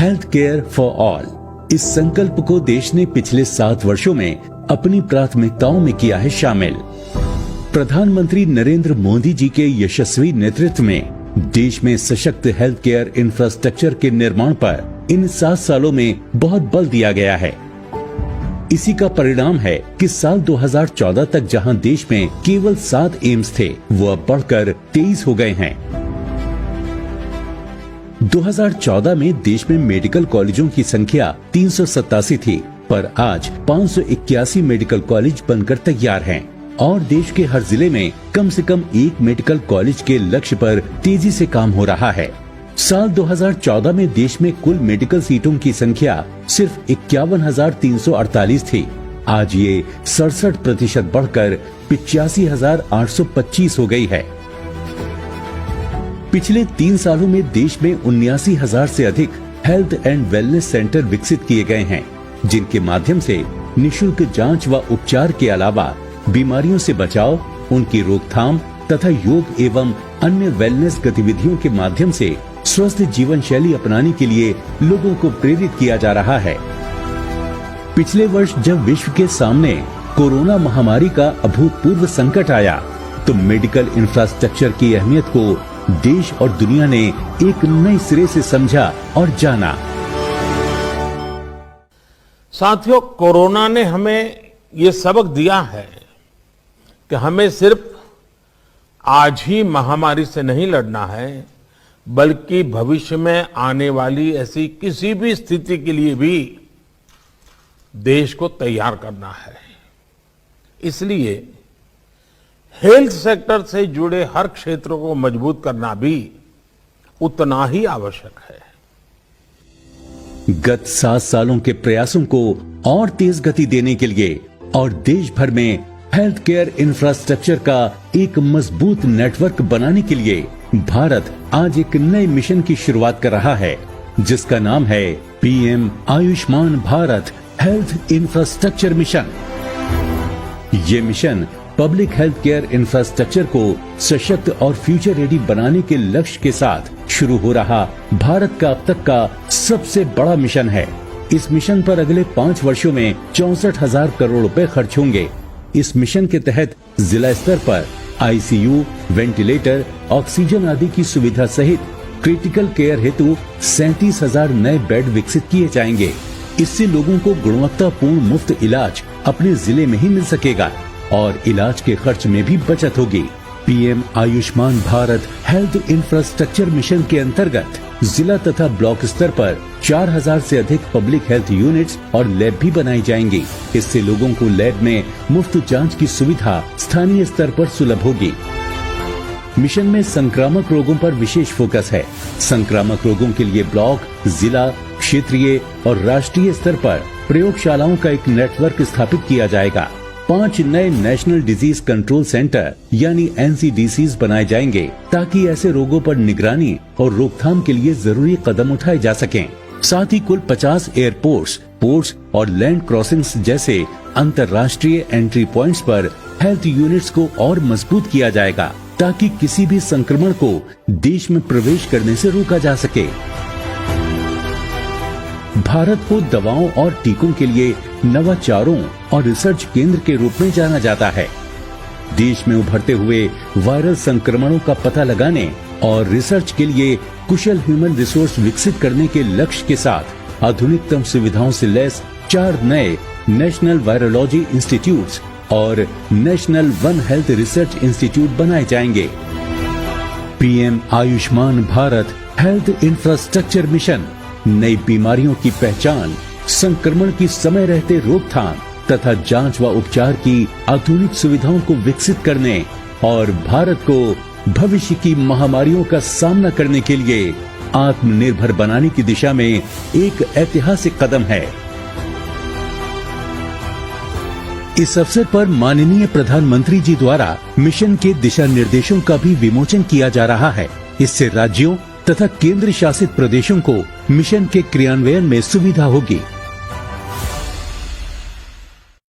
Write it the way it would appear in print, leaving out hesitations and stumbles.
Health care for all. इस संकल्प को देश ने पिछले 7 वर्षों में अपनी प्राथमिकताओं में किया है शामिल। प्रधानमंत्री नरेंद्र मोदी जी के यशस्वी नेतृत्व में देश में सशक्त हेल्थ केयर इंफ्रास्ट्रक्चर के निर्माण पर इन 7 सालों में बहुत बल दिया गया है। इसी का परिणाम है कि साल 2014 तक जहां देश में केवल 7 एम्स थे, वो अब बढ़कर 23 हो गए हैं। 2014 में देश में मेडिकल कॉलेजों की संख्या 387 थी, पर आज 581 मेडिकल कॉलेज बनकर तैयार हैं और देश के हर जिले में कम से कम एक मेडिकल कॉलेज के लक्ष्य पर तेजी से काम हो रहा है। साल 2014 में देश में कुल मेडिकल सीटों की संख्या सिर्फ 51,348 थी। आज ये 67% बढ़कर 85,825 हो गई है। पिछले 3 सालों में देश में 79,000 से अधिक हेल्थ एंड वेलनेस सेंटर विकसित किए गए हैं, जिनके माध्यम से निशुल्क जांच व उपचार के अलावा बीमारियों से बचाव, उनकी रोकथाम तथा योग एवं अन्य वेलनेस गतिविधियों के माध्यम से स्वस्थ जीवन शैली अपनाने के लिए लोगों को प्रेरित किया जा रहा है। पिछले वर्ष जब विश्व के सामने कोरोना महामारी का अभूतपूर्व संकट आया, तो मेडिकल इंफ्रास्ट्रक्चर की अहमियत को देश और दुनिया ने एक नए सिरे से समझा और जाना। साथियों, कोरोना ने हमें ये सबक दिया है कि हमें सिर्फ आज ही महामारी से नहीं लड़ना है, बल्कि भविष्य में आने वाली ऐसी किसी भी स्थिति के लिए भी देश को तैयार करना है। इसलिए हेल्थ सेक्टर से जुड़े हर क्षेत्र को मजबूत करना भी उतना ही आवश्यक है। गत 7 सालों के प्रयासों को और तेज गति देने के लिए और देश भर में हेल्थ केयर इंफ्रास्ट्रक्चर का एक मजबूत नेटवर्क बनाने के लिए भारत आज एक नए मिशन की शुरुआत कर रहा है, जिसका नाम है PM Ayushman Bharat health infrastructure mission. ये mission public health care infrastructure को सशक्त और फ्यूचर रेडी बनाने के लक्ष्य के साथ शुरू हो रहा भारत का अब तक का सबसे बड़ा मिशन है। इस मिशन पर अगले 5 वर्षों में 64,000 करोड़ रुपए खर्च होंगे। इस मिशन के तहत जिला स्तर पर आईसीयू, वेंटिलेटर, ऑक्सीजन आदि की सुविधा सहित क्रिटिकल केयर हेतु 37,000 नए बेड विकसित किए जाएंगे। इससे लोगों को गुणवत्तापूर्ण मुफ्त इलाज अपने जिले में ही मिल सकेगा और इलाज के खर्च में भी बचत होगी। PM Ayushman Bharat health infrastructure mission के अंतर्गत जिला तथा ब्लॉक स्तर पर 4,000 से अधिक पब्लिक हेल्थ यूनिट्स और लैब भी बनाई जाएंगी। इससे लोगों को लैब में मुफ्त जांच की सुविधा स्थानीय स्तर पर सुलभ होगी। मिशन में संक्रामक रोगों पर विशेष फोकस है। संक्रामक रोगों के लिए ब्लॉक, जिला, क्षेत्रीय और राष्ट्रीय स्तर पर प्रयोगशालाओं का एक नेटवर्क स्थापित किया जाएगा। 5 नए नेशनल डिजीज कंट्रोल सेंटर यानी NCDCs बनाए जाएंगे, ताकि ऐसे रोगों पर निगरानी और रोकथाम के लिए जरूरी कदम उठाए जा सकें। साथ ही कुल 50 एयरपोर्ट्स, पोर्ट्स और लैंड क्रॉसिंग्स जैसे अंतर्राष्ट्रीय एंट्री पॉइंट्स पर हेल्थ यूनिट्स को और मजबूत किया जाएगा, ताकि किसी भी संक्रमण को देश में प्रवेश करने से रोका जा सके। भारत को दवाओं और टीकों के लिए नवाचारों और रिसर्च केंद्र के रूप में जाना जाता है। देश में उभरते हुए वायरल संक्रमणों का पता लगाने और रिसर्च के लिए कुशल ह्यूमन रिसोर्स विकसित करने के लक्ष्य के साथ आधुनिकतम सुविधाओं से लैस 4 नए नेशनल वायरोलॉजी इंस्टीट्यूट्स और national one health research institute बनाए जाएंगे। PM Ayushman Bharat health infrastructure mission नई बीमारियों की पहचान, संक्रमण की समय रहते रोकथाम तथा जांच व उपचार की आधुनिक सुविधाओं को विकसित करने और भारत को भविष्य की महामारियों का सामना करने के लिए आत्मनिर्भर बनाने की दिशा में एक ऐतिहासिक कदम है। इस अवसर पर माननीय प्रधानमंत्री जी द्वारा मिशन के दिशा निर्देशों का भी विमोचन किया जा रहा है। इससे राज्यों तथा केंद्र शासित प्रदेशों को मिशन के क्रियान्वयन में सुविधा होगी।